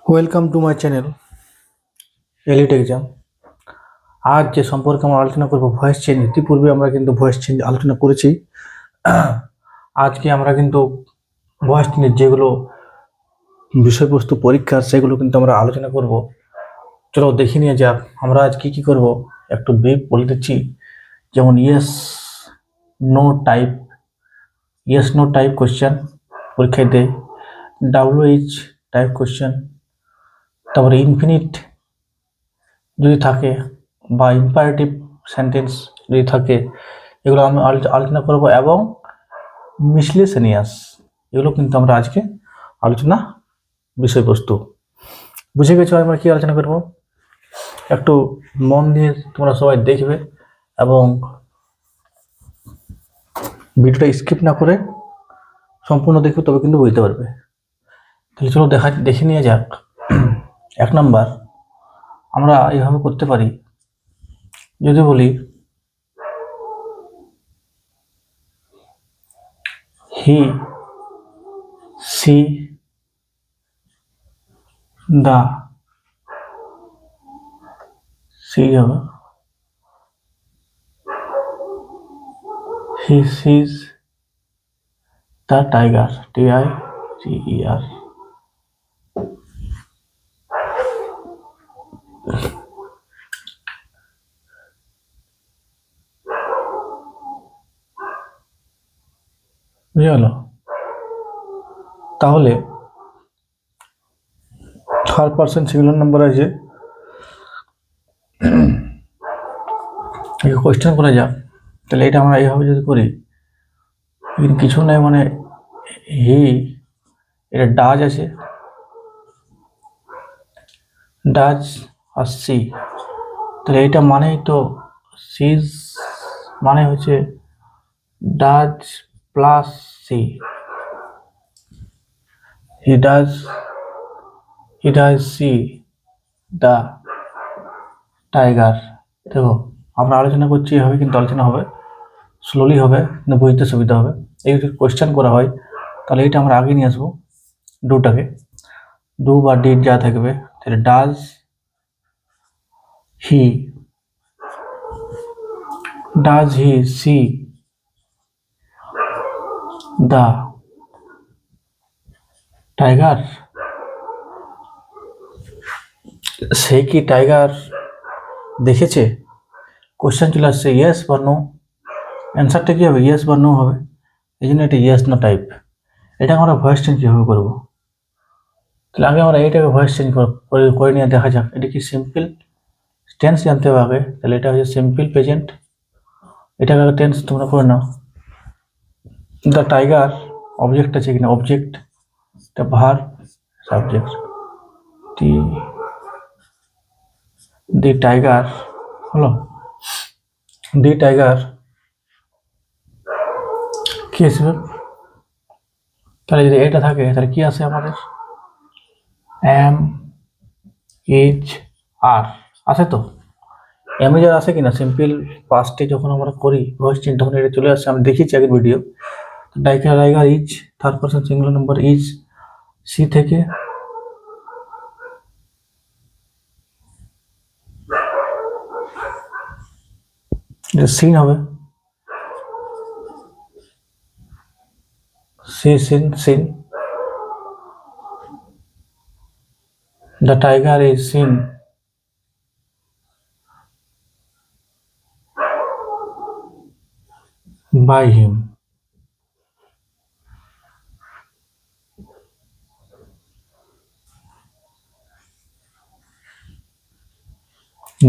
Welcome to my channel elite exam. আজ যে সম্পর্কে আমরা আলোচনা করব ভয়েস চেঞ্জ। ইতিপূর্বে আমরা কিন্তু ভয়েস চেঞ্জ আলোচনা করেছি। আজকে আমরা কিন্তু ভয়েস চেঞ্জের যেগুলো বিষয়বস্তু পরীক্ষার সেগুলো কিন্তু আমরা আলোচনা করব। চলো দেখে নিয়ে যাক আমরা আজ কি করব। একটু ব্রিফ বলে দিচ্ছি। যেমন ইয়েস নো টাইপ কোয়েশ্চেন পরীক্ষায় দেয়, WH টাইপ কোয়েশ্চেন, তারপরে ইনফিনিট যদি থাকে বা ইম্পারেটিভ সেন্টেন্স যদি থাকে, এগুলো আমি আলোচনা করব, এবং মিসলেনিয়াস, এগুলো কিন্তু আমরা আজকে আলোচনা বিষয়বস্তু। বুঝে গেছো আমরা কি আলোচনা করব? একটু মন দিয়ে তোমরা সবাই দেখবে এবং ভিডিওটা স্কিপ না করে সম্পূর্ণ দেখবে, তবে কিন্তু বুঝতে পারবে। তাহলে চলো দেখে নিয়ে যাক। 1 নাম্বার আমরা এইভাবে করতে পারি। যদি বলি হি সি দা, সি হবে হি সিজ দ্য টাইগার, TIGER। বুঝে গেল? তাহলে থার্ড পার্সন সিঙ্গুলার নাম্বার আছে, কোয়েশ্চেন করা যাক। তাহলে এটা আমরা এইভাবে যদি করি, কিছু নাই, মানে হি, এটা ডাজ আছে, ডাজ আর সি, তাহলে এটা মানেই তো সিজ মানে হচ্ছে does plus see. He does see the tiger. দেখো আমরা আলোচনা করছি এভাবে, কিন্তু আলোচনা হবে স্লোলি হবে, কিন্তু বুঝতে সুবিধা হবে। এই যদি কোয়েশ্চেন করা হয় তাহলে এটা আমরা আগে নিয়ে আসবো ডুটাকে, ডু বা ডিড যা থাকবে। তাহলে does he see the tiger, সে কি টাইগার দেখেছে? কোয়েশ্চেন চলে আসছে ইয়েস বা নো, অ্যান্সারটা কী হবে? ইয়েস বা নো হবে। এই জন্য এটা ইয়েস নো টাইপ। এটা আমরা ভয়েস চেঞ্জ কীভাবে করবো? তাহলে আগে আমরা এইটাকে ভয়েস চেঞ্জ করে নিয়ে দেখা যাক। এটা কি সিম্পল টেন্স জানতে হবে আগে। তাহলে এটা হচ্ছে সিম্পল প্রেজেন্ট, এটাকে আগে টেন্স তোমরা করে নাও। দ্য টাইগার অবজেক্ট আছে কিনা, অবজেক্ট, এটা ভার্ব, সাবজেক্ট, দি টাইগার হলো। দি টাইগার কি আসবে? তাহলে যদি এটা থাকে তাহলে কি আসে আমাদের? এম ইজ আর আছে তো। এমএজার আসে কিনা সিম্পল পাস্টে যখন আমরা করি ভয়েস চেঞ্জ, তখন এটা চলে আসে। আমি দেখিয়েছি আগের video. Tiger is, third person singular number is, see থেকে সিন হবে, seen. The tiger is seen by him.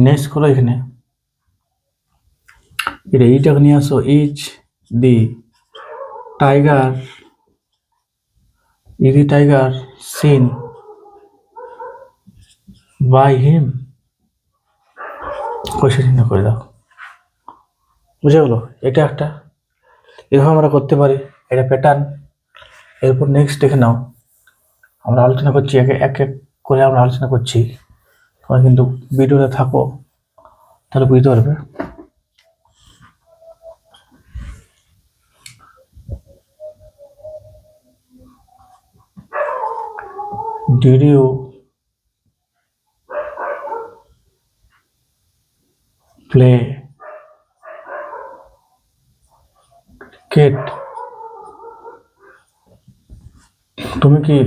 Next করো এখানে, এটা এইটাকে নিয়ে আসো। Is the tiger seen by him, question চিহ্ন করে দাও। বুঝে গেলো? এটা একটা এভাবে আমরা করতে পারি, এটা প্যাটার্ন। এরপর নেক্সট দেখে নাও, আমরা আলোচনা করছি এক এক করে আমরা আলোচনা করছি। তোমরা কিন্তু ভিডিওতে থাকো, তাহলে বুঝতে পারবে। Did you প্লে ক্রিকেট, তুমি কি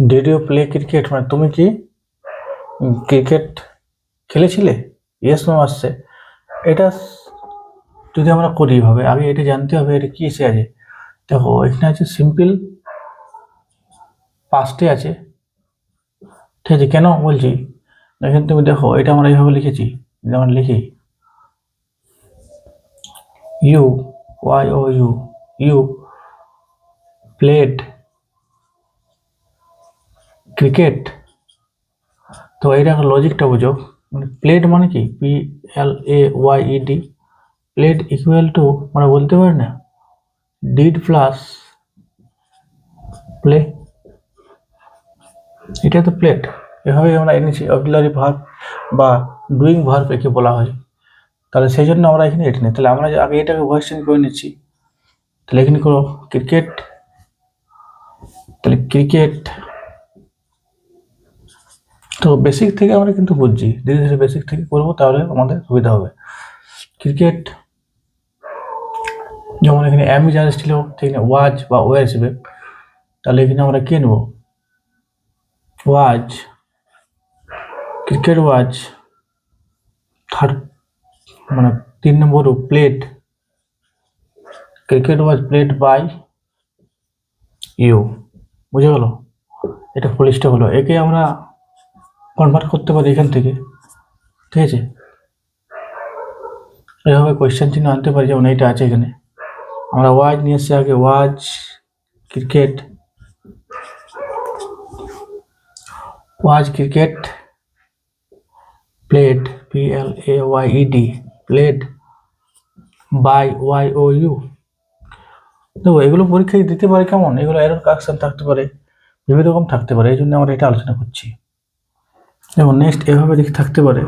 ডিড ইউ প্লে ক্রিকেট, মানে তুমি কি ক্রিকেট খেলেছিলে? ইয়েস নো আসছে। এটা যদি আমরা করি ভাবে, আগে এটা জানতে হবে এটা কি এসে আছে। দেখো এখানে আছে সিম্পল পাস্টে আছে, ঠিক আছে। কেন বলছি, এখানে তুমি দেখো এটা আমরা এইভাবে লিখেছি, যেমন লিখি you Y O U, you played cricket. তো এটা লজিকটা বুঝো, মানে প্লেড মানে কি, PLAYED, প্লেড ইকুয়াল টু, মানে বলতে পারি না ডিড প্লাস প্লে, এটা তো প্লেড। এভাবে আমরা এনেছি অক্সিলারি ভার্ব বা ডুইং ভার্ব একে বলা হয়। তাহলে সেই জন্য আমরা এখানে এটা নিই। তাহলে আমরা আগে এটাকে ভয়েস চেঞ্জ করে নিচ্ছি। তাহলে এখানে করো ক্রিকেট, তাহলে ক্রিকেট। তো বেসিক থেকে আমরা কিন্তু বুঝছি, ধীরে ধীরে বেসিক থেকে করবো, তাহলে আমাদের সুবিধা হবে। ক্রিকেট, যেমন এখানে অ্যামি যা ছিল, সেখানে ওয়াজ বা ওয়ে আসবে। তাহলে এখানে আমরা কে নেব, ওয়াজ, ক্রিকেট ওয়াজ, থার্ড মানে 3 number played, cricket was played by you. বুঝে গেল? এটা ফুল স্টপ হলো। একে আমরা কনভার্ট করতে পারি এখান থেকে, ঠিক আছে। এভাবে কোয়েশ্চেন চিহ্ন আনতে পারি, যেমন এইটা আছে এখানে, আমরা ওয়াজ নিয়ে এসছি আগে, was cricket, was cricket played, PLAYED, played by YOU। দেখো এগুলো পরীক্ষায় দিতে পারে কেমন, এগুলো এরর কারেকশন থাকতে পারে, বিভিন্ন রকম থাকতে পারে, এই জন্য আমরা এটা আলোচনা করছি। যেমন নেক্সট এভাবে লিখে থাকতে পারে,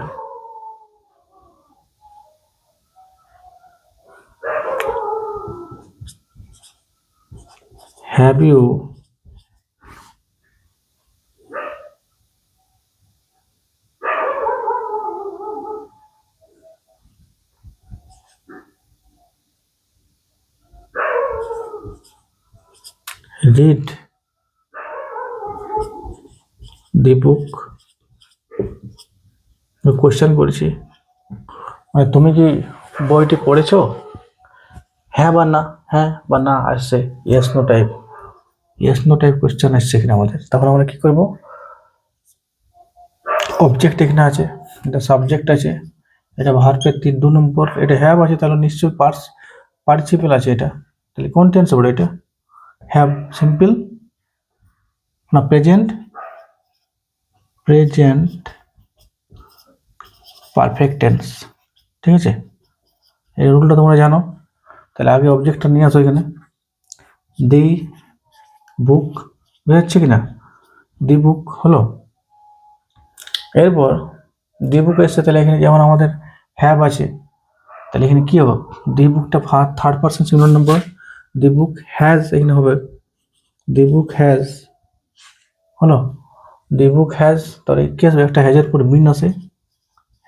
have you read the book, question করেছি, মানে তুমি কি বইটি পড়েছো, হ্যাঁ বা না, হ্যাঁ বা না আসছে, yes no type, yes no type question আসছে এখানে আমাদের। তখন আমরা কি করব, অবজেক্ট এখানে আছে, এটা সাবজেক্ট আছে, এটা ভার্বের 2 নম্বর, এটা হ্যাভ আছে, তাহলে নিশ্চয়ই পার্টিসিপেল আছে এটা। তাহলে কোন টেন্স হবে এটা, হ্যাভ সিম্পল না প্রেজেন্ট, প্রেজেন্ট পারফেক্ট টেন্স, ঠিক আছে। এই রুলটা তোমরা জানো। তাহলে আগে অবজেক্টটা নিয়ে আসো এখানে, দি বুক, বুঝাচ্ছে কিনা, দি বুক হলো। এরপর দি বুক এসছে, তাহলে এখানে যেমন আমাদের হ্যাভ আছে, তাহলে এখানে কি হবে, দি বুকটা third person singular number, the book has এখানে হবে, দি বুক হ্যাজ হলো, দি বুক হ্যাজ, তাহলে কি আসবে, একটা হ্যাজের পর বিন আসে,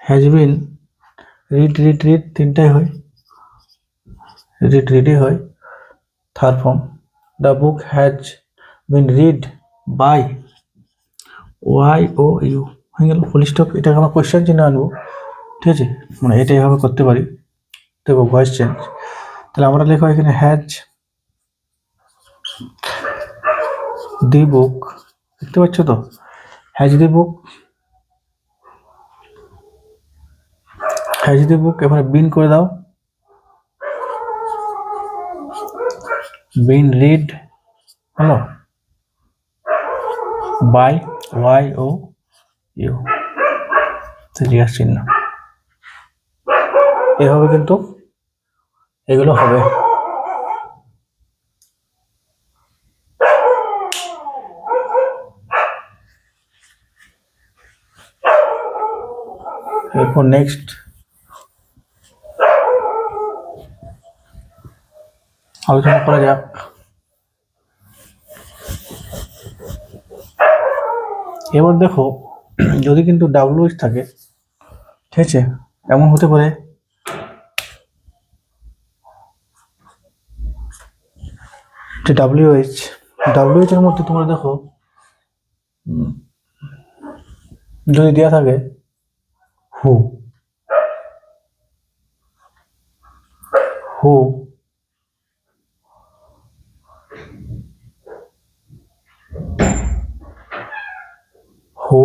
has been, read read read তিনটাই হয়, রিড রিডই হয় third form. The book has been read by YOU, হয়ে গেল ফুল স্টপ। এটাকে আমরা কোয়েশ্চেন চিহ্ন আনবো, ঠিক আছে, মানে এটা এভাবে করতে পারি। দেখো ভয়েস চেঞ্জ, তাহলে আমরা লেখো এখানে হ্যাজ দি বুক, দেখতে পাচ্ছ তো, has the book, has the বুক, এবারে বিন করে দাও, বিন রিড হলো বাই YOU, জিজ্ঞাসা চিহ্ন। এভাবে কিন্তু এগুলো হবে। এরপর নেক্সট আলোচনা করা যাক, এবার দেখো যদি কিন্তু WH থাকে, ঠিক আছে, এমন হতে পারে যে ডাব্লিউএইচ এর মধ্যে তোমরা দেখো যদি দেওয়া থাকে হু হু হু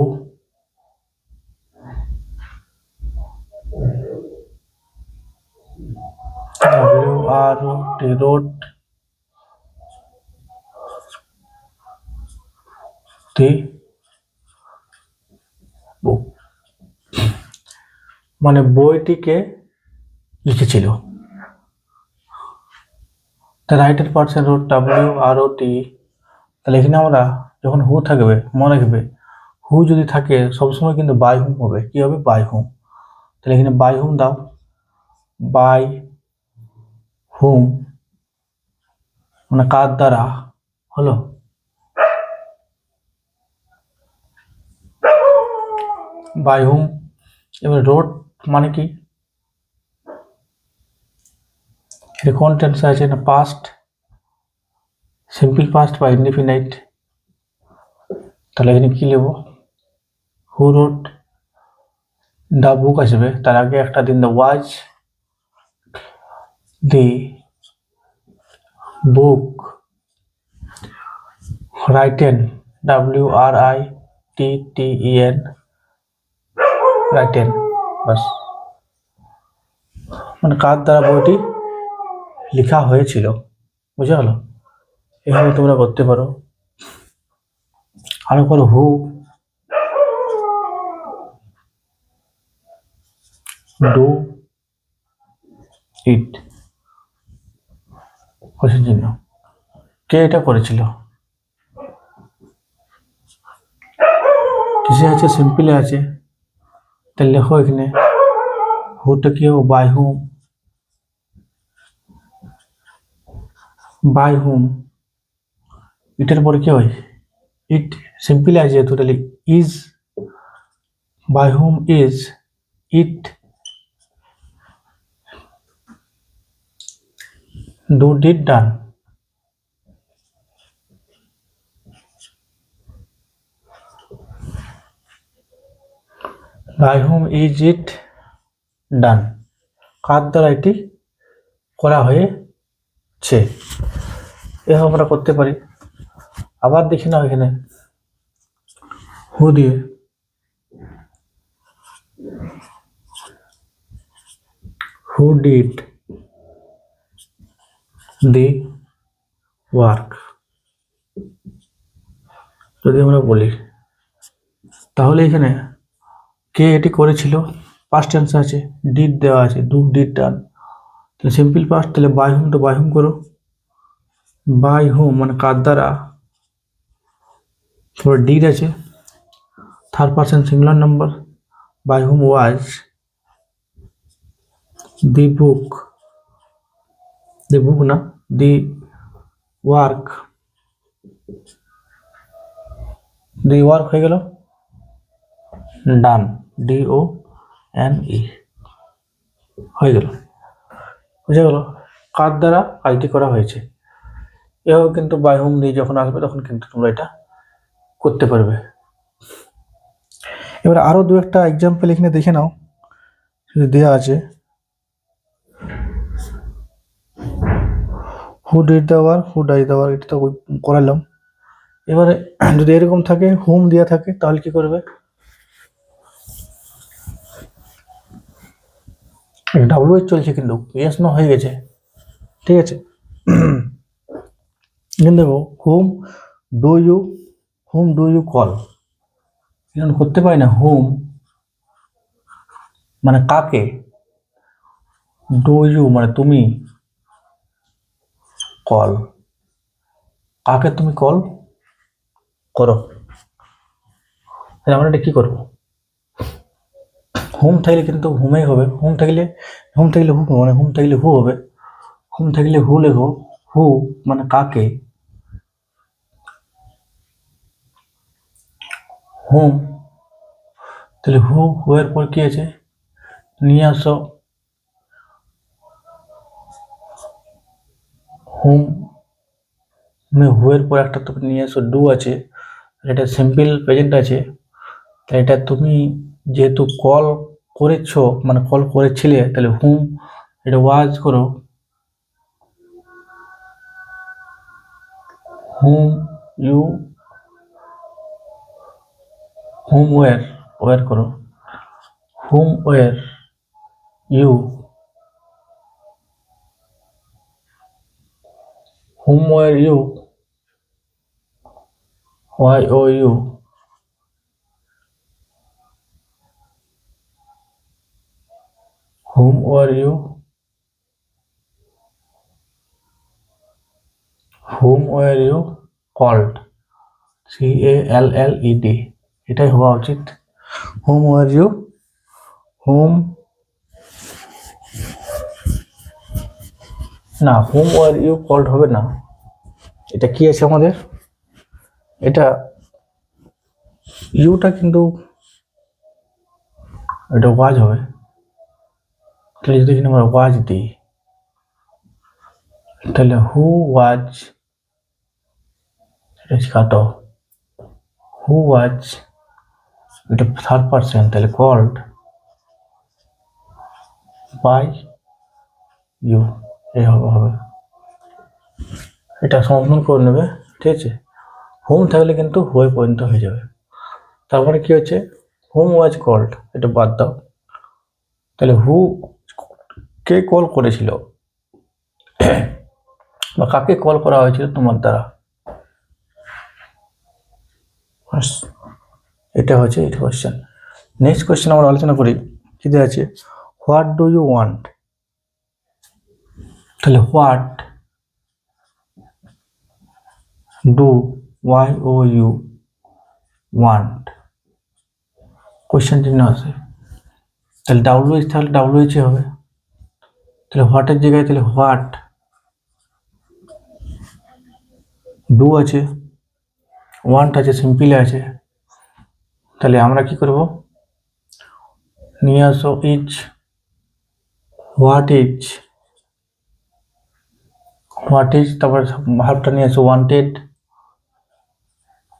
WROT রোড দি বুক, মানে বইটিকে লিখেছিল। The writer person road WROT। তাহলে এখানে আমরা যখন হু থাকবে মনে রাখবে, হু যদি থাকে সবসময় কিন্তু বাই হুম হবে। কি হবে? বাই হুম। তাহলে এখানে বাই হুম দাও, বাই হুম মানে কার দ্বারা হলো, বাই হুম। এবার রোড মানে কি? এটা কোন টেন্সে আছে না? পাস্ট, সিম্পল পাস্ট বা ইনডিফিনাইট। তাহলে এখানে কি নেব? হু রোড দ্য বুক আসবে, তার আগে একটা দিন the was the book written WRITTEN written, বাস মানে কার দ্বারা বইটি লেখা হয়েছিল। বুঝা গেল? এভাবে তোমরা করতে পারো। আরো করো হু ডু ইট, কোশ্চেন চিহ্ন। কে এটা করেছিল? কিসে আছে? সিম্পলে আছে। তাহলে লেখো এখানে হুটা কি হবে? By whom, by whom. ইটের পরে কি হয়? ইট সিম্পলি আছে যেহেতু, তাহলে is, by whom is it do did done. By whom is it done, কার দ্বারা এটি করা হয়েছে। এভাবে আমরা করতে পারি। আবার দেখি না এখানে হু দিয়ে হু ডিড দি ওয়ার্ক, যদি আমরা বলি তাহলে এখানে কে এটি করেছিল? পাস্ট টেন্স আছে, ডিড দেওয়া আছে, ডু ডিড ডান। তাহলে সিম্পল পাস্ট, তাহলে বাই হুম তো বাই হুম করো, বাই হুম মানে কার দ্বারা, তারপর ডিড আছে, third person singular number, by whom was the book, the book না দি ওয়ার্ক, দি ওয়ার্ক হয়ে গেল ডান, DONE হয়ে গেল। বুঝে গেল কার দ্বারা কাজটি করা হয়েছে। এভাবে কিন্তু বাই হোম দিয়ে যখন আসবে তখন কিন্তু তোমরা এটা করতে পারবে। এবার আরো দু একটা এক্সাম্পল এখানে দেখে নাও, দেওয়া আছে। Who did the work, who die the work, এটা তো করালাম। এবারে যদি এরকম থাকে হুম দেওয়া থাকে তাহলে কি করবে? WH চলছে কিন্তু ইয়েস নো হয়ে গেছে, ঠিক আছে। এখানে দেখো হুম ডু ইউ কল, এখানে করতে পারি না। হুম মানে কাকে, ডু ইউ মানে তুমি, কল কাকে তুমি কল করো। তাহলে আমরা এটা কি করবো? হুম থাকলে কিন্তু হুমেই হবে, হুম থাকলে হু মানে হুম থাকলে হু হবে, হুম থাকলে হু লেখো, হু মানে কাকে, হুম, তাহলে হু এর পর কি আছে? নিয়ে আসো হুম, মানে হুয়ের পর একটা তুমি নিয়ে এসো ডু আছে, এটা সিম্পল প্রেজেন্ট আছে, তাই এটা তুমি যেহেতু কল করেছো মানে কল করেছিলে, তাহলে হুম এটা ওয়াজ করো, হুম ইউ, হুম ওয়ার করো, whom were you, whom were you, Y O U, whom were you, whom were you called, CALLED, এটাই হওয়া উচিত। হুম ওয়ার ইউ, হুম, না হুম ওয়ার ইউ কল্ড হবে না, এটা কি আছে আমাদের, এটা ইউটা কিন্তু এটা ওয়াজ হবে, তাহলে যদি এখানে আমরা ওয়াজ দিই, তাহলে হু ওয়াজ, এটা কাটো, হু ওয়াজ, এটা থার্ড পার্সন, তাহলে কল্ড বাই ইউ, এই হবে, এটা সমাধান করে নেবে, ঠিক আছে। হোম থাকলে কিন্তু হয়ে পর্যন্ত হয়ে যাবে। তারপরে কি হচ্ছে, হোম ওয়াজ কল্ড, এটা বাদ দাও, তাহলে হু কে কল করেছিল বা কাকে কল করা হয়েছিল তোমার দ্বারা, এটা হচ্ছে এটা কোয়েশ্চেন। নেক্সট কোয়েশ্চেন আমরা আলোচনা করি, কি দেওয়া আছে, হোয়াট ডু ইউ ওয়ান্ট, তাহলে what do Y O U want, question চিহ্ন আছে, তাহলে ডাব্লিউএইচ থাকলে ডাব্লিউএইচ হবে, তাহলে হোয়াটের জায়গায় তাহলে হোয়াট, ডু আছে, ওয়ান্ট আছে, সিম্পল আছে, তাহলে আমরা কি করব, নিয়ে আসো is, what is, what is, তারপর ভার্বটা নিয়ে আসো ওয়ান্টেড,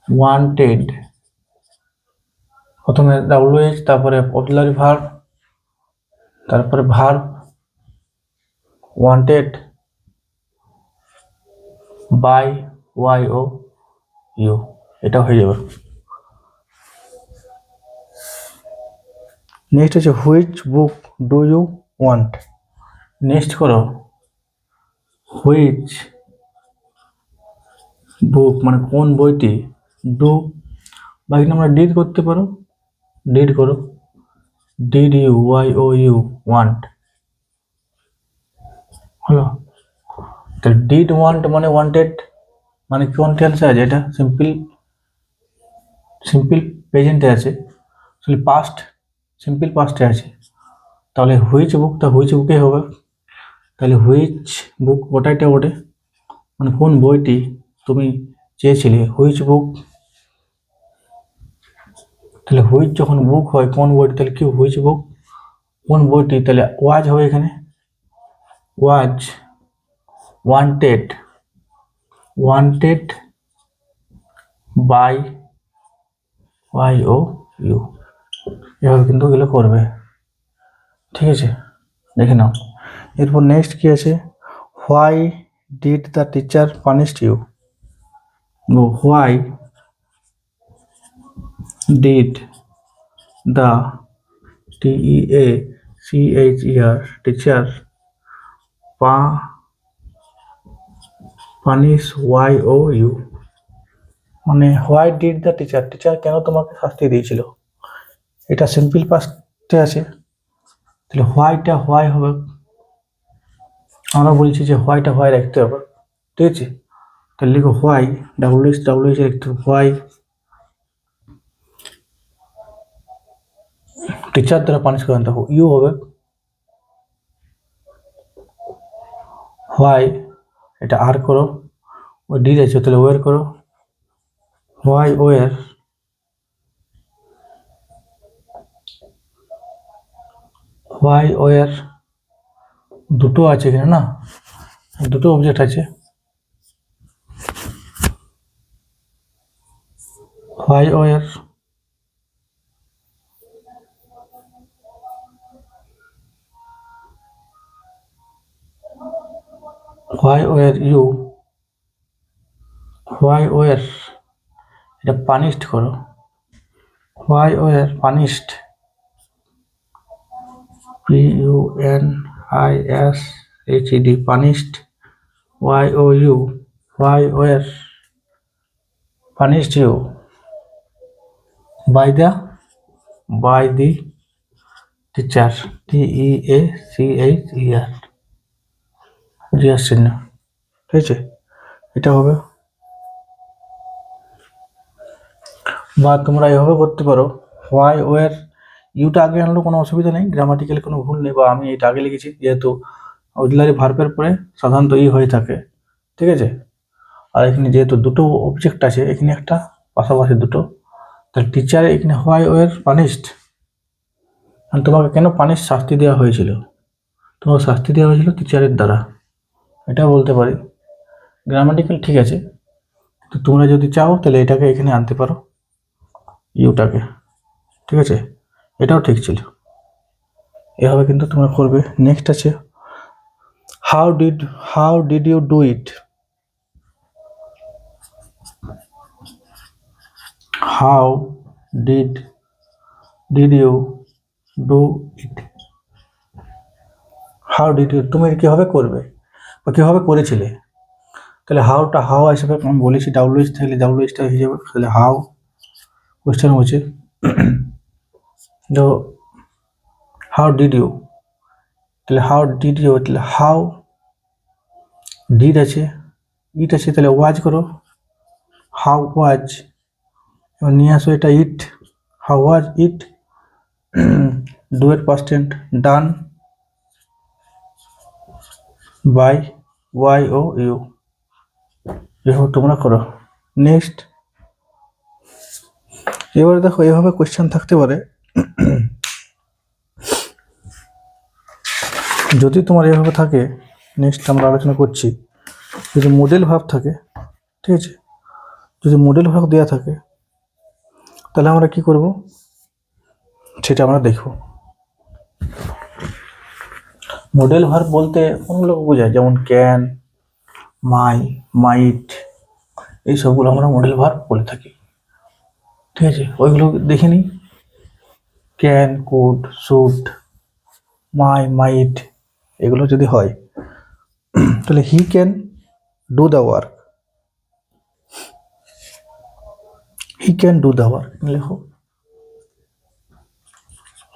ওয়ান্টেড, প্রথমে ডাব্লিউএইচ, তারপরে অক্সিলারি ভার্ব, তারপরে verb, wanted by Y O U, এটা হয়ে যাবে। নেক্সট হচ্ছে which book do you want, next করো হুইচ বুক মানে কোন বইটি, ডু বা এখানে আমরা ডিড করতে পারো, ডিড করো, did you Y O U want, হলো, তাহলে ডিড ওয়ান্ট মানে ওয়ান্টেড, মানে কোন টেন্সে আছে, এটা সিম্পল প্রেজেন্টে আছে, পাস্ট সিম্পল পাস্টে আছে, তাহলে হুইচ বুকটা হুইচ বুকে হবে, তাহলে হুইচ বুক ওটাইটা ওটে, মানে কোন বইটি তুমি চেয়েছিলে, হুইচ বুক, তাহলে হুইচ যখন বুক হয় কোন বইটি, তাহলে কি হুইচ বুক কোন বইটি, তাহলে ওয়াজ হবে এখানে, was wanted, wanted by Y O U, এভাবে কিন্তু এগুলো করবে, ঠিক আছে, দেখে নাও। এরপর নেক্সট কি আছে, why did the teacher punished you, why did the TEACHER teacher punish Y O U, মানে why did the teacher, teacher কেন তোমাকে শাস্তি দিয়েছিল, এটা সিম্পল পাস্টে আছে, তাহলে হোয়াইটা হোয়াই হবে, আমরা বলছি যে হোয়াইটা হোয়াই রাখতে হবে, ঠিক আছে, তাহলে লিখো হোয়াই, ডাব্লিউএইচ লিখতে হবে, হোয়াই টিচার দ্বারা পানিশ করেন, দেখো ইউ হবে, হোয়াই এটা আর করো, ওই ডিড আছে তাহলে ওয়ের করো, হোয়াই হোয়াই ওয়ার দুটো আছে এখানে না, দুটো অবজেক্ট আছে। Why were you, why were এটা পানিশড করো, why were punished, PUNISHED punished, YOU why were punished you by the teacher, TEACHER জিয়ার চিহ্ন, ঠিক আছে, এটা হবে। বা তোমরা এভাবে করতে পারো, হোয়াই ওয়ার ইউটা আগে আনলেও কোনো অসুবিধা নেই, গ্রামাটিক্যালি কোনো ভুল নেই, বা আমি এটা আগে লিখেছি যেহেতু অক্সিলারি ভার্বের পরে সাধারণত হয়ে থাকে, ঠিক আছে। আর এখানে যেহেতু দুটো অবজেক্ট আছে, এখানে একটা পাশাপাশি দুটো, তাহলে টিচার এখানে হোয়াই ওয়ার পানিশড, তোমাকে কেন শাস্তি দেওয়া হয়েছিল, তোমাকে শাস্তি দেওয়া হয়েছিল টিচারের দ্বারা, এটাও বলতে পারি। গ্রামাটিক্যাল ঠিক আছে, তো তোমরা যদি চাও তাহলে এটাকে এখানে আনতে পারো, ইউটাকে, ঠিক আছে, এটাও ঠিক ছিল। এভাবে কিন্তু তোমরা করবে। নেক্সট আছে how did you do it, how did you do it, how did you, তুমি কিভাবে করবে বা কিভাবে করেছিলে, তাহলে হাউ হিসেবে আমি বলেছি ডাব্লিউএইচ থাকলে ডাব্লিউএইচটা হয়ে যাবে, তাহলে হাউ কোয়েশ্চেন হচ্ছে তো হাউ ডিড ইউ, তাহলে হাউ ডিড ইউ, তাহলে হাউ ডিড আছে, ইট আছে, তাহলে ওয়াজ করো, হাউ ওয়াজ, এবার নিয়ে আসো এটা it, how was it, do এর past tense done by YOU, এভাবে তোমরা করো। নেক্সট এবারে দেখো এভাবে কোয়েশ্চেন থাকতে পারে, যদি তোমার এভাবে থাকে, নেক্সট আমরা আলোচনা করছি, যদি মডেল ভার্ব থাকে, ঠিক আছে, যদি মডেল ভার্ব দেওয়া থাকে তাহলে আমরা কি করব সেটা আমরা দেখব। মডেল ভার্ব বলতে কোনগুলো বোঝায়, যেমন ক্যান, মাইট, এই সবগুলো আমরা মডেল ভার্ব বলে থাকি, ঠিক আছে, ওইগুলো দেখে নিই। ক্যান, কুড, শুড, মাইট, এগুলো যদি হয় তাহলে he can do the work, he can do the work লেখো,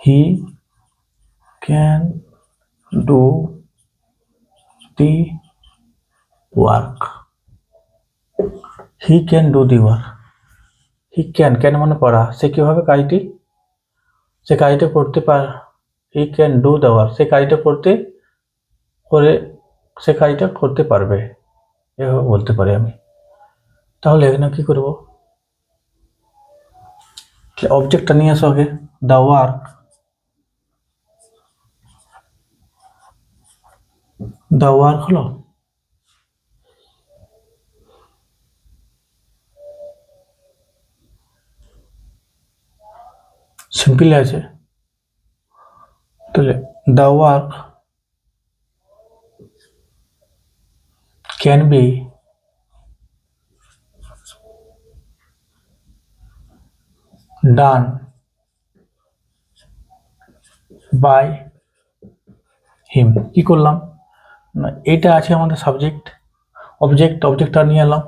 he can do the work, he can do the work, he can মানে পারা, সে কিভাবে সে কাজটা করতে পারে, he can do the work, সে কাজটা করতে পারবে, এভাবে বলতে পারি আমি। তাহলে এখানে কি করব, অবজেক্টটা নিয়ে আসো আগে, দ্য ওয়ার্ক হলো, সিম্পল আছে, তাহলে the work can be done by him. কি করলাম না, এটা আছে আমাদের সাবজেক্ট, অবজেক্টটা নিয়ে এলাম,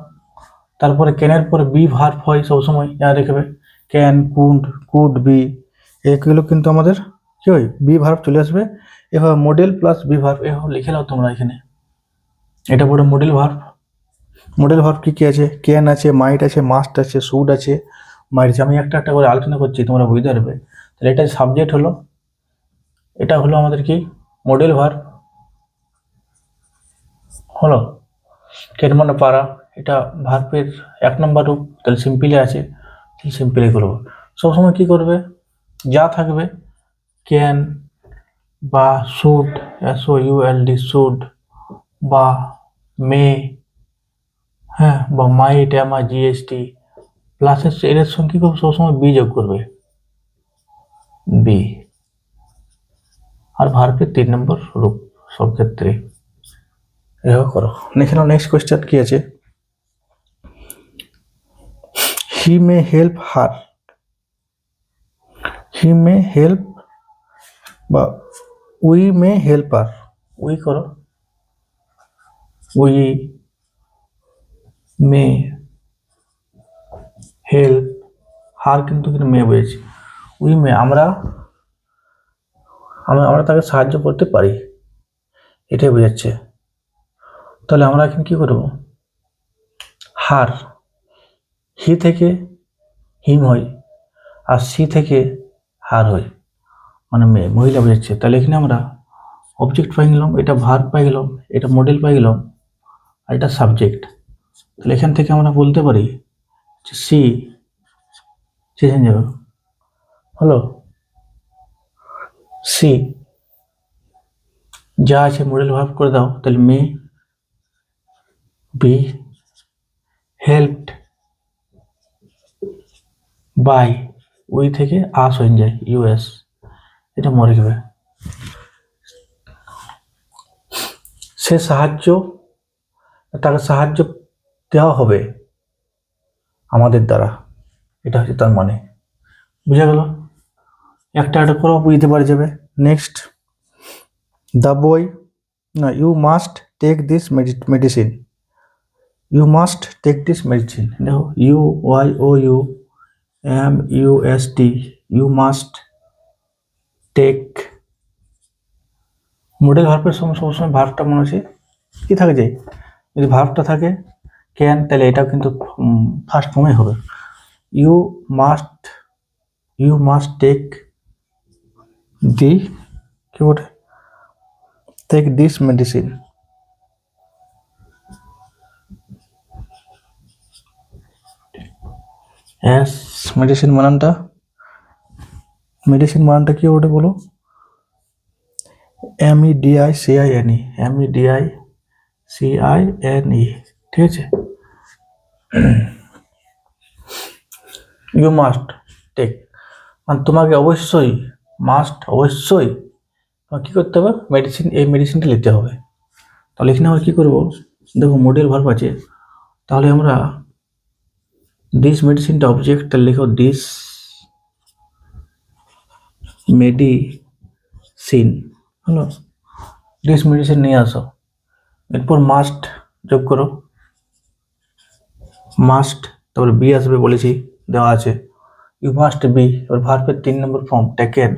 তারপরে ক্যানের পরে বি ভার্ব হয় সবসময়, যা রেখে ক্যান, কুড বি, এগুলো কিন্তু আমাদের কি হয়, বি ভার্ব চলে আসবে। এভাবে মডেল প্লাস বি ভার্ব এভাবে লিখে নাও তোমরা এখানে, এটা পরে মডেল ভার্ব কি আছে, ক্যান আছে, মাইট আছে, মাস্ট আছে, শুড আছে, মাইট আছে, আমি একটা করে আলোচনা করছি, তোমরা বুঝতে পারবে। তাহলে এটা সাবজেক্ট হলো, এটা হলো আমাদের কি মডেল ভার্ব হলো, ক্যান মানে পারা, এটা ভার্বের 1 নম্বর রূপ, তাহলে সিম্পলি আছে, সিম্পলি করবো। সবসময় কি করবে, যা থাকবে ক্যান, বা শুড, SOULD শুড, বা মে, হ্যাঁ, বা মাইট, MIGST, প্লাসের এর সঙ্গে কি করবে, সবসময় বি যোগ করবে, বি। আর ভার্বের 3 নম্বর রূপ সব ক্ষেত্রে এভাবে করো। এখানে নেক্সট কোয়েশ্চেন কি আছে, হি মে হেল্প হার, হি মে হেল্প বা we may help her, we করো, উই মে হেল্প হার, কিন্তু মে বলেছি, উই মে আমরা আমরা তাকে সাহায্য করতে পারি, এটাই বোঝাচ্ছে। তাহলে আমরা এখন কি করব, হার, হি থেকে হিম হয়, আর সি থেকে হার হয়, মানে মেয়ে, মহিলা বোঝাচ্ছে। তাহলে এখানে আমরা অবজেক্ট পাই গেলাম, এটা ভার্ব পাই গেলাম, এটা মডেল পাই গেলাম, আর এটা সাবজেক্ট। তাহলে এখান থেকে আমরা বলতে পারি যে সি চেঞ্জ যাবে, হলো সি, যা আছে মডেল ভার্ব করে দাও, তাহলে may be helped by, we থেকে আস হয়ে যায়, ইউএস, এটা মরে যাবে। সে সাহায্য, তাকে সাহায্য দেওয়া হবে আমাদের দ্বারা, এটা হচ্ছে তার মানে, বুঝা গেল। একটা করো, বুঝতে পারে যাবে। নেক্সট, দ্য বয়, না, you must take this medicine, you must take this medicine, দেখো UYOUMUST, you must take, modal ভার্বের সময় সবসময় ভার্বটা মনে হচ্ছে কি থাকে যায়, যদি ভার্বটা থাকে ক্যান, তাহলে এটাও কিন্তু ফার্স্ট ফর্মে হবে, you must, you must take the, কি বলে, টেক দিস মেডিসিন, এস, মেডিসিন বানানটা, মেডিসিন বানানটা কি ওটা বলো, MEDICINE, MEDICINE, ঠিক আছে। ইউ মাস্ট টেক, মানে তোমাকে অবশ্যই, মাস্ট অবশ্যই তোমাকে কী করতে হবে, মেডিসিন, এই মেডিসিনটা নিতে হবে। তাহলে এখানে আমরা কী করবো, দেখো মডেল ভার্ব আছে, তাহলে আমরা দিস মেডিসিনটা অবজেক্টটা লিখো, দিস মেডিসিন, হলো, দিস মেডিসিন নিয়ে আসো, এরপর মাস্ট যোগ করো, মাস্ট, তারপরে বি আসবে বলেছি, দেওয়া আছে, ইউ মাস্ট বি, এবার ভার্বের 3 number form, taken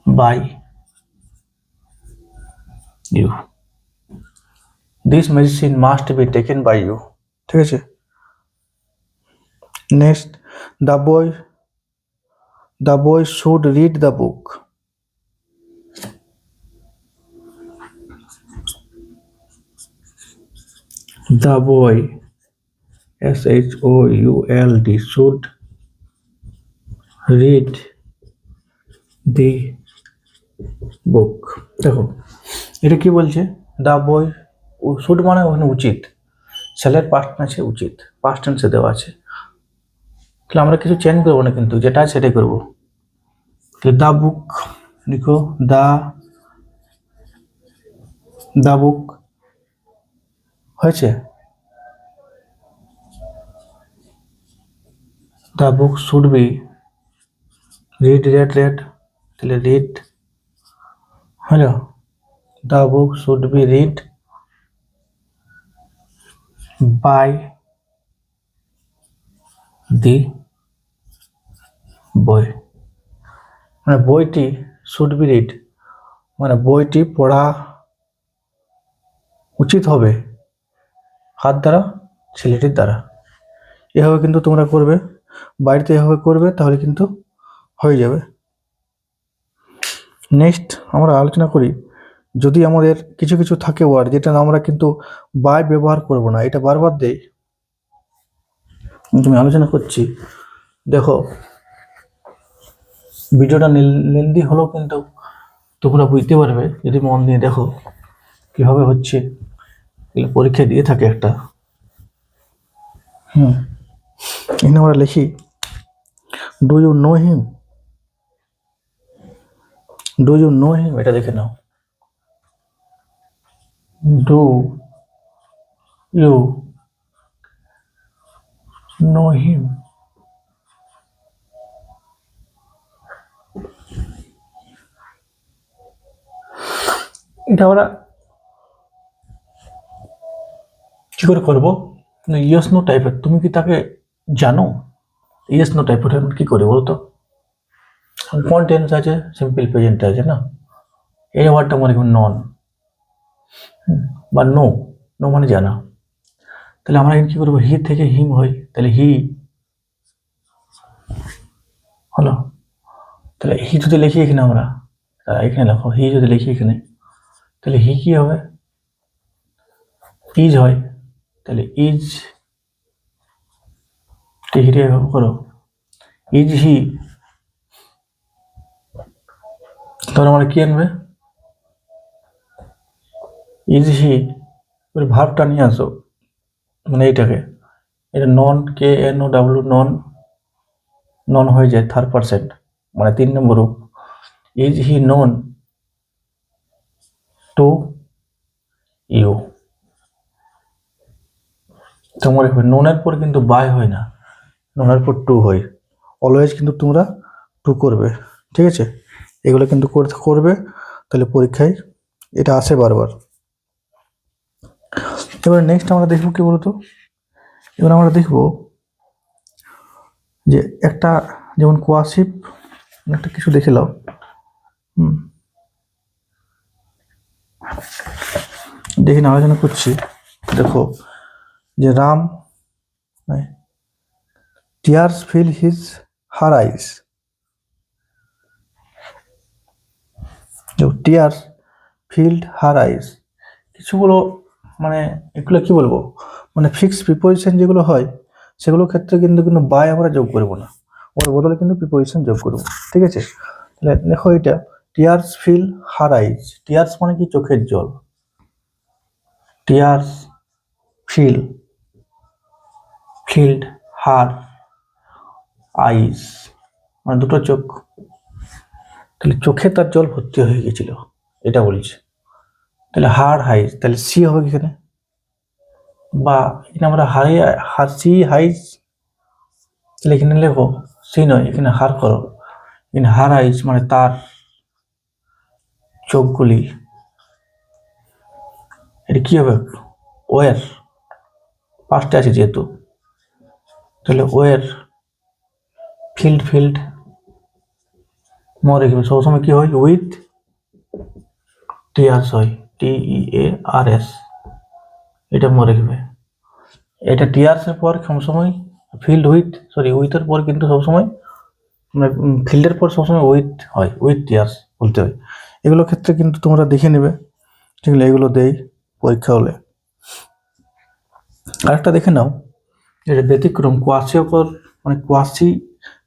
by you, this medicine must be taken by you, ঠিক আছে। Next, the boy should read the book, the boy, SHOULD, should read the book, দেখো এটা কি বলছে, দ্য বয়, শুড মানে ওখানে উচিত, ছেলের পাস্ট আছে উচিত, পাস্ট টেন্সে দেওয়া আছে, তাহলে আমরা কিছু চেঞ্জ করবো না, কিন্তু যেটা আছে সেটাই করবো। দ্য বুক লিখো, দ্য বুক হয়েছে, the book should be read, তাহলে রিড হলো, the book should be read by the boy, মানে বইটি শুড বি রিড, মানে বইটি পড়া উচিত হবে হাত দ্বারা, ছেলেটির দ্বারা, এভাবে কিন্তু তোমরা করবে, বাড়িতে এভাবে করবে, তাহলে কিন্তু হয়ে যাবে। নেক্সট আমরা আলোচনা করি, যদি আমাদের কিছু কিছু থাকে ওয়ার্ড যেটা আমরা কিন্তু বাই ব্যবহার করব না, এটা বারবার দেই, তুমি আলোচনা করছি, দেখো ভিডিওটা লেন্দি হলেও কিন্তু তোমরা বুঝতে পারবে যদি মন দিয়ে দেখো কিভাবে হচ্ছে। এগুলো পরীক্ষা দিয়ে থাকে একটা। এখানে আমরা লিখি do you know him, do you know him, এটা দেখে নাও। ডু ইউ নো হিম, এটা আমরা কি করে করবো? ইয়েস নো টাইপের, তুমি কি তাকে জানো? ইয়েস নো টাইপের কি করে বলতো? কোন টেন্স আছে? সিম্পল প্রেজেন্ট আছে না, এই ওয়ার্ডটা মনে করি নন বা নো, নো মানে জানা। তাহলে আমরা কি করবো? হি থেকে হিম হই, তাহলে হি হলো। তাহলে হি যদি লিখি এখানে আমরা, এখানে লেখো হি যদি লিখি এখানে, তাহলে হি কি হবে? ইজ হয়, তাহলে ইজ হিরে এভাবে করো, ইজ হি। তাহলে আমরা কি আনবে? ইজ হি, ভার্বটা নিয়ে আসো, মানে এইটাকে, এটা নন, কে এন ও ডাব্লিউ, নন, নন হয়ে যায় থার্ড পার্সেন্ট, মানে 3 নম্বর রূপ। Is he known to you. তোমার ননের পর কিন্তু বাই হয় না, ননের পর টু হয়। অলওয়েজ কিন্তু তোমরা টু করবে, ঠিক আছে? এগুলো কিন্তু করবে, তাহলে পরীক্ষায় এটা আসে বারবার। এবার নেক্সট আমরা দেখবো কি বলতো, এবার আমরা দেখবো যে একটা, যেমন কোয়াশিপ একটা কিছু দেখে নাও। দেখে না আলোচনা করছি। দেখো যে Ram tears fill his her eyes, tears filled her eyes, কিছুগুলো মানে এগুলো কি বলবো, মানে ফিক্স প্রিপোজিশন যেগুলো হয় সেগুলোর ক্ষেত্রে কিন্তু কিন্তু বাই আমরা যোগ করবো না, ওর বদলে কিন্তু প্রিপোজিশন যোগ করবো, ঠিক আছে? তাহলে দেখো এটা টিয়ার্স ফিল হার আইস, টিয়ার্স মানে কি? চোখের জল। টিয়ার্স ফিল, ফিল্ড হার আইস মানে দুটো চোখ, তাহলে চোখে তার জল ভর্তি হয়ে গেছিল, এটা বলছে। তাহলে হার হাইস, তাহলে সি হবে এখানে, বা এখানে আমরা সি হাইস, তাহলে এখানে লেখো সি নয়, এখানে হার করো, এখানে হার আইস মানে তার চোখগুলি, এটা কি হবে? ওয়ের, পাঁচটা আছে যেহেতু, তাহলে ওয়ের ফিল্ড, ফিল্ড মনে রেখে সবসময় কি হয়? উইথ টিয়ার্স হয়, TEARS, এটা মনে রাখবে। এটা টিয়ার্সের পর সবসময় ফিল্ড উইথ, সরি উইথের পর কিন্তু সবসময় মানে ফিল্ডের পর সবসময় উইথ হয়, উইথ টিয়ার্স বলতে হয়। এগুলোর ক্ষেত্রে কিন্তু তোমরা দেখে নেবে, ঠিক আছে? এগুলো দেই পরীক্ষা হলে। আরেকটা দেখে নাও, এটা ব্যতিক্রম, কোয়াসিওকর মানে কোয়াসি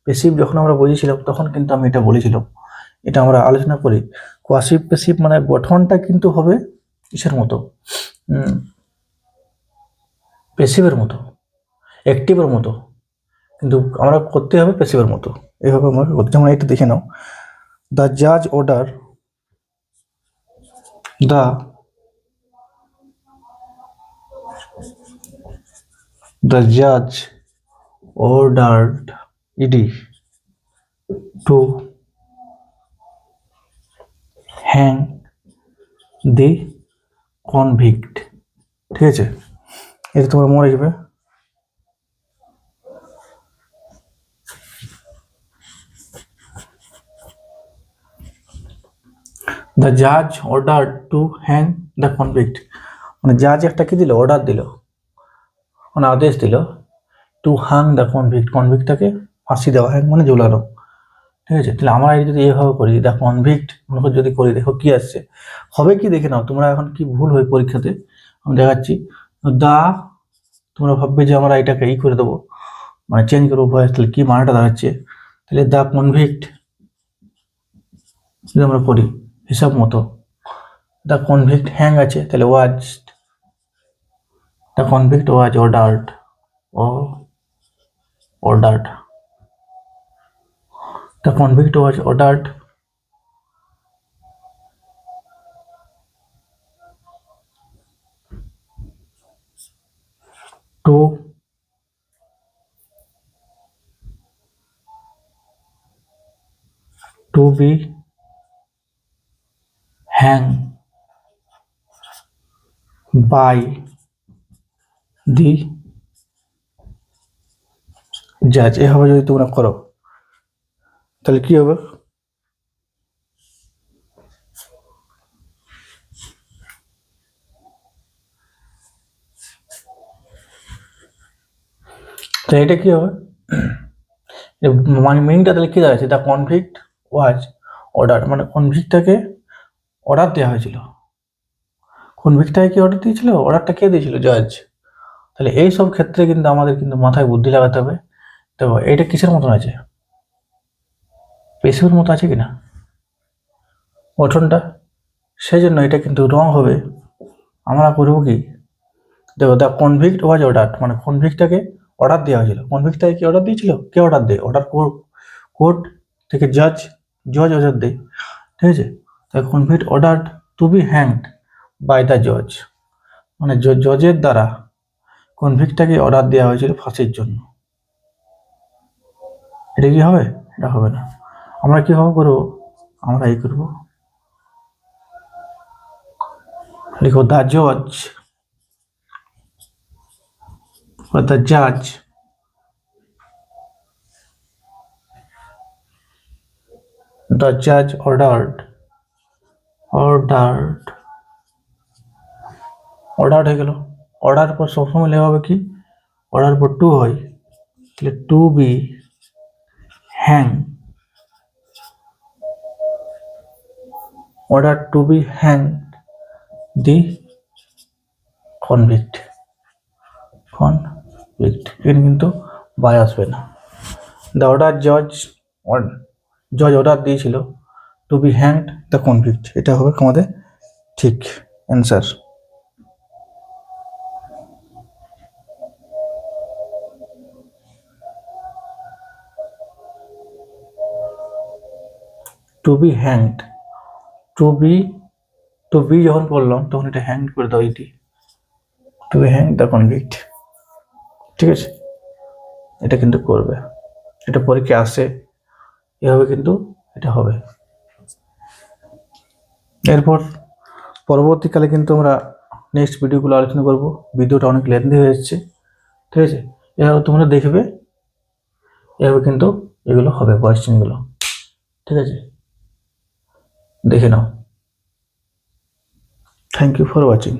পেসিভ যখন আমরা বুঝেছিলাম তখন কিন্তু আমি এটা বলেছিলাম, এটা আমরা আলোচনা করি। কোয়াসি পেসিভ মানে গঠনটা কিন্তু হবে কিসের মতো? পেসিভের মতো, অ্যাক্টিভের মতো, কিন্তু আমরা করতে হবে পেসিভের মতো, এইভাবে আমাকে করতে। যেমন এটা দেখে নাও, দ্য জাজ অর্ডার, দ্য জাজ ordered ED two hang the convict, ঠিক আছে? এটা তোমরা মনে রাখবে। দ্য জাজ order to hang the convict, মানে জাজ একটা কি দিল? অর্ডার দিল, মানে আদেশ দিল, টু হ্যাং দ্য কনভিক্ট, কনভিক্টটাকে ফাঁসি দেওয়া, হ্যাং মানে ঝুলানো, ঠিক আছে? তাহলে আমরা যদি এভাবে করি, দ্য কনভিক্ট মনে করে যদি করি, দেখো কি আসছে, হবে কি দেখে নাও তোমরা। এখন কি ভুল হয় পরীক্ষাতে আমি দেখাচ্ছি, দা, তোমরা ভাববে যে আমরা এটাকে করে দেবো, মানে চেঞ্জ করবো ভয়েস, তাহলে কি মানেটা দাঁড়াচ্ছে? তাহলে দ্য কনভিক্ট যদি আমরা করি হিসাব মতো, দ্য কনভিক্ট হ্যাং আছে, তাহলে was, the convict was ordered, ordered, the convict was ordered to be hanged by the judge। এভাবে যদি তোমরা করো তাহলে কি হবে, তো এটা কি হবে, মানে মিনিংটা তাহলে কি দাঁড়াচ্ছে, দ্য কনভিক্ট ওয়াজ অর্ডার, মানে কনভিক্টটাকে অর্ডার দেওয়া হয়েছিল। কনভিক্টটাকে কি অর্ডার দিয়েছিল, অর্ডারটা কে দিয়েছিল, জাজ। তাহলে এই সব ক্ষেত্রে কিন্তু আমাদের কিন্তু মাথায় বুদ্ধি লাগাতে হবে। তো এটা কিসের মতন আছে, পেশির মতো আছে কিনা গঠনটা, সেই জন্য এটা কিন্তু রং হবে। আমরা করবো কি, দেখো দ্য কনভিক্ট ওয়াজ অর্ডার, মানে কনভিক্টটাকে অর্ডার দেওয়া হয়েছিল। কনভিক্টটাকে কি অর্ডার দিয়েছিল, কে অর্ডার দেয়, অর্ডার কোর্ট থেকে জজ অর্ডার দেয়, ঠিক আছে। তাই convict order to be hanged by the জজ, মানে জজের দ্বারা কনভিক্টটাকে অর্ডার দেওয়া হয়েছিল ফাঁসির জন্য। এটা কি হবে, এটা হবে না। আমরা কীভাবে করবো, আমরা এই করবো, লিখো দ্য জজ or the judge ordered হয়ে গেল। অর্ডার পর সবসময় লেখা হবে কি, অর্ডার পর টু হয়, তাহলে to be hang, order to be hang the convict, এখানে কিন্তু বাই আসবে না। দ্য অর্ডার জজ অর্ডার দিয়েছিল to be hanged the convict, এটা হবে আমাদের ঠিক answer. To be hanged, to be যখন বললাম তখন এটা হ্যাংড করে দাও, এটি to be hanged the convict, ঠিক আছে। এটা কিন্তু করবে, এটা পরীক্ষা আসে এভাবে কিন্তু এটা হবে। এরপর পরবর্তীকালে কিন্তু আমরা নেক্সট ভিডিওগুলো আলোচনা করব। ভিডিওটা অনেক লেন্থি হয়ে যাচ্ছে, ঠিক আছে। এভাবে তোমরা দেখবে, এভাবে কিন্তু এগুলো হবে কোয়েশ্চেনগুলো, ঠিক আছে, দেখে নাও। Thank you for watching.